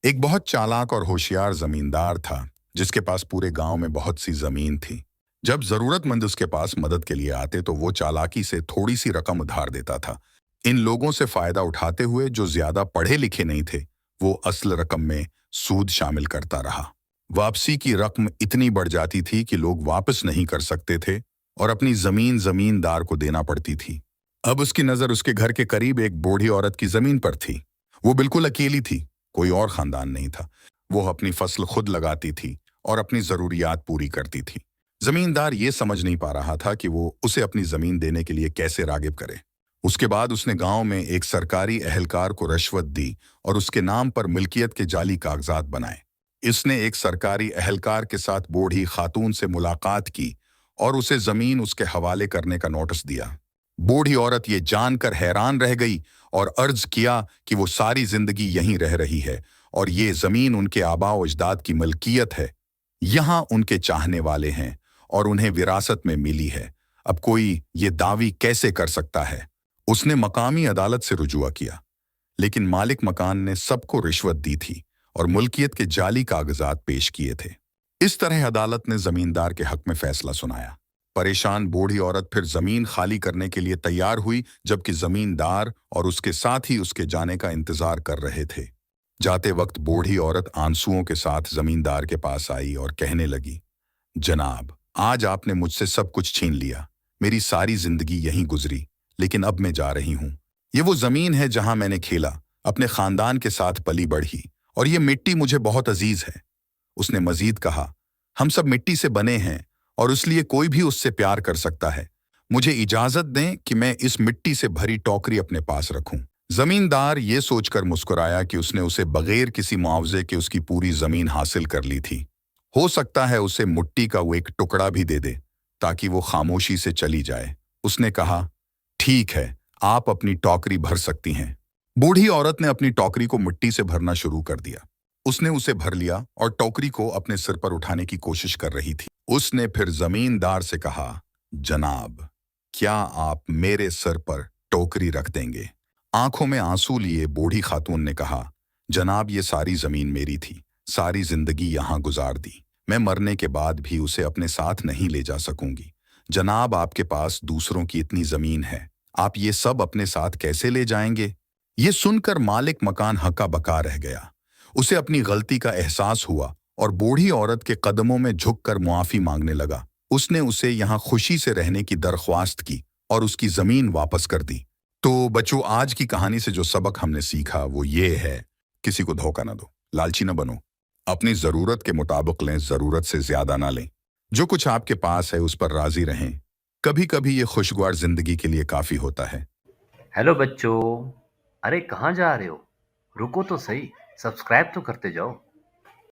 एक बहुत चालाक और होशियार जमींदार था जिसके पास पूरे गांव में बहुत सी जमीन थी। जब जरूरतमंद उसके पास मदद के लिए आते तो वो चालाकी से थोड़ी सी रकम उधार देता था। इन लोगों से फायदा उठाते हुए जो ज्यादा पढ़े लिखे नहीं थे वो असल रकम में सूद शामिल करता रहा। वापसी की रकम इतनी बढ़ जाती थी कि लोग वापस नहीं कर सकते थे और अपनी जमीन जमींदार को देना पड़ती थी। अब उसकी नजर उसके घर के करीब एक बूढ़ी औरत की जमीन पर थी। वो बिल्कुल अकेली थी, कोई और खानदान नहीं था। वो अपनी फसल खुद लगाती थी और अपनी जरूरियात पूरी करती थी। जमींदार ये समझ नहीं पा रहा था कि वो उसे अपनी जमीन देने के लिए कैसे रागिब करे। उसके बाद उसने गांव में एक सरकारी एहलकार को रिश्वत दी और उसके नाम पर मिल्कियत के जाली कागजात बनाए। इसने एक सरकारी एहलकार के साथ बूढ़ी खातून से मुलाकात की और उसे जमीन उसके हवाले करने का नोटिस दिया। बूढ़ी औरत ये जानकर हैरान रह गई और अर्ज किया कि वो सारी जिंदगी यहीं रह रही है और ये जमीन उनके आबा अजदाद की मलकियत है। यहाँ उनके चाहने वाले हैं और उन्हें विरासत में मिली है। अब कोई ये दावी कैसे कर सकता है? उसने मकामी अदालत से रुजुआ किया, लेकिन मालिक मकान ने सबको रिश्वत दी थी और मुल्कियत के जाली कागजात पेश किए थे। इस तरह अदालत ने जमींदार के हक में फैसला सुनाया। परेशान बूढ़ी औरत फिर जमीन खाली करने के लिए तैयार हुई, जबकि जमींदार और उसके साथ ही उसके जाने का इंतजार कर रहे थे। जाते वक्त बूढ़ी औरत आंसुओं के साथ जमींदार के पास आई और कहने लगी, जनाब, आज आपने मुझसे सब कुछ छीन लिया। मेरी सारी जिंदगी यहीं गुजरी, लेकिन अब मैं जा रही हूं। ये वो जमीन है जहां मैंने खेला, अपने खानदान के साथ पली बढ़ी, और ये मिट्टी मुझे बहुत अजीज है। उसने मजीद कहा, हम सब मिट्टी से बने हैं और इसलिए कोई भी उससे प्यार कर सकता है। मुझे इजाजत दें कि मैं इस मिट्टी से भरी टोकरी अपने पास रखूं। जमींदार ये सोचकर मुस्कुराया कि उसने उसे बगैर किसी मुआवजे के उसकी पूरी जमीन हासिल कर ली थी। हो सकता है उसे मिट्टी का वो एक टुकड़ा भी दे दे ताकि वो खामोशी से चली जाए। उसने कहा, ठीक है, आप अपनी टोकरी भर सकती हैं। बूढ़ी औरत ने अपनी टोकरी को मिट्टी से भरना शुरू कर दिया। उसने उसे भर लिया और टोकरी को अपने सिर पर उठाने की कोशिश कर रही थी। उसने फिर जमींदार से कहा, जनाब, क्या आप मेरे सर पर टोकरी रख देंगे? आंखों में आंसू लिए बूढ़ी खातून ने कहा, जनाब, ये सारी जमीन मेरी थी, सारी जिंदगी यहां गुजार दी। मैं मरने के बाद भी उसे अपने साथ नहीं ले जा सकूंगी। जनाब, आपके पास दूसरों की इतनी जमीन है, आप ये सब अपने साथ कैसे ले जाएंगे? ये सुनकर मालिक मकान हक्का बका रह गया। उसे अपनी गलती का एहसास हुआ और बूढ़ी औरत के कदमों में झुककर मुआफी मांगने लगा। उसने उसे यहाँ खुशी से रहने की दरख्वास्त की और उसकी जमीन वापस कर दी। तो बच्चों, आज की कहानी से जो सबक हमने सीखा वो ये है, किसी को धोखा ना दो, लालची ना बनो, अपनी जरूरत के मुताबिक लें, जरूरत से ज्यादा ना लें। जो कुछ आपके पास है उस पर राजी रहें। कभी कभी ये खुशगवार जिंदगी के लिए काफी होता है। हेलो बच्चों। अरे कहाँ जा रहे हो? रुको तो सही, सब्सक्राइब तो करते जाओ।